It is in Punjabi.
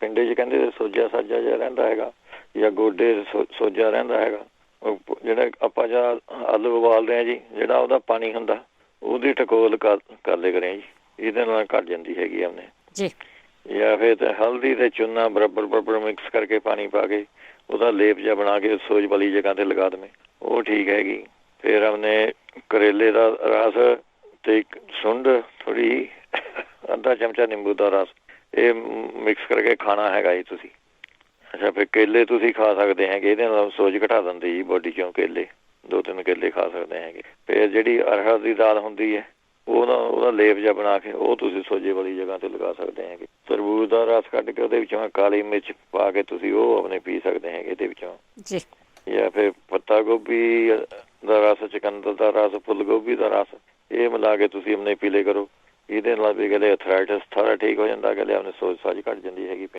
ਪਿੰਡੇ 'ਚ ਕਹਿੰਦੇ ਸੋਜਾ ਸਾਜਾ ਜਿਹਾ ਰਹਿੰਦਾ ਹੈਗਾ, ਜਾਂ ਗੋਡੇ ਸੋਜਾ ਰਹਿੰਦਾ ਹੈਗਾ। ਉਹ ਜਿਹੜਾ ਆਪਾਂ ਜਾਂ ਆਲੂ ਉਬਾਲਦੇ ਹਾਂ ਜੀ, ਜਿਹੜਾ ਉਹਦਾ ਪਾਣੀ ਹੁੰਦਾ ਉਹਦੀ ਟਕੋਲ ਕਰ ਲਿਆ ਕਰੇ ਜੀ, ਇਹਦੇ ਨਾਲ ਘੱਟ ਜਾਂਦੀ ਹੈਗੀ ਆਪਣੇ ਜੀ। ਜਾਂ ਫਿਰ ਤਾਂ ਹਲਦੀ ਤੇ ਚੂਨਾ ਬਰਾਬਰ ਮਿਕਸ ਕਰਕੇ ਪਾਣੀ ਪਾ ਕੇ ਉਹਦਾ ਲੇਪ ਜਿਹਾ ਬਣਾ ਕੇ ਸੋਜ ਵਾਲੀ ਜਗ੍ਹਾ ਤੇ ਲਗਾ ਦੇਵੇਂ, ਉਹ ਠੀਕ ਹੈਗੀ। ਫਿਰ ਆਪਣੇ ਕਰੇਲੇ ਦਾ ਰਸ ਤੇ ਇੱਕ ਸੁੰਡ ਥੋੜ੍ਹੀ ਅੱਧਾ ਚਮਚਾ ਨਿੰਬੂ ਦਾ ਰਸ, ਇਹ ਮਿਕਸ ਕਰਕੇ ਖਾਣਾ ਹੈਗਾ ਜੀ ਤੁਸੀਂ। ਅੱਛਾ, ਫਿਰ ਕੇਲੇ ਤੁਸੀਂ ਖਾ ਸਕਦੇ ਹੈਗੇ, ਇਹਦੇ ਨਾਲ ਸੋਜ ਘਟਾ ਦਿੰਦੇ ਜੀ ਬੋਡੀ 'ਚੋਂ ਕੇਲੇ, 2-3 ਕੇਲੇ ਖਾ ਸਕਦੇ ਹੈਗੇ। ਫਿਰ ਜਿਹੜੀ ਅਰਹਰ ਦੀ ਦਾਲ ਹੁੰਦੀ ਹੈ ਉਹਦਾ ਲੇਪ ਜਿਹਾ ਬਣਾ ਕੇ ਉਹ ਤੁਸੀਂ ਸੋਜੇ ਵਾਲੀ ਜਗ੍ਹਾ ਤੇ ਲਗਾ ਸਕਦੇ ਹੈਗੇ। ਤਰਬੂਜ ਦਾ ਰਸ ਕੱਢ ਕੇ ਉਹਦੇ ਵਿੱਚੋਂ ਕਾਲੀ ਮਿਰਚ ਪਾ ਕੇ ਤੁਸੀਂ ਉਹ ਆਪਣੇ ਪੀ ਸਕਦੇ ਹੈਗੇ ਇਹਦੇ ਵਿੱਚੋਂ ਜੀ। ਜਾਂ ਫਿਰ ਪੱਤਾ ਗੋਭੀ ਦਾ ਰਸ, ਚੁਕੰਦਰ ਦਾ ਰਸ, ਫੁੱਲ ਗੋਭੀ ਦਾ ਰਸ, ਇਹ ਮਿਲਾ ਕੇ ਤੁਸੀਂ ਆਪਣੇ ਪੀਲੇ ਕਰੋ। ਇਹਦੇ ਨਾਲ ਵੀ ਕਹਿੰਦੇ ਅਥਰਾਈਟਿਸ ਸਾਰਾ ਠੀਕ ਹੋ ਜਾਂਦਾ, ਕਹਿੰਦੇ ਆਪਣੇ ਸੋਜ ਸਾਜ ਘੱਟ ਜਾਂਦੀ ਹੈਗੀ।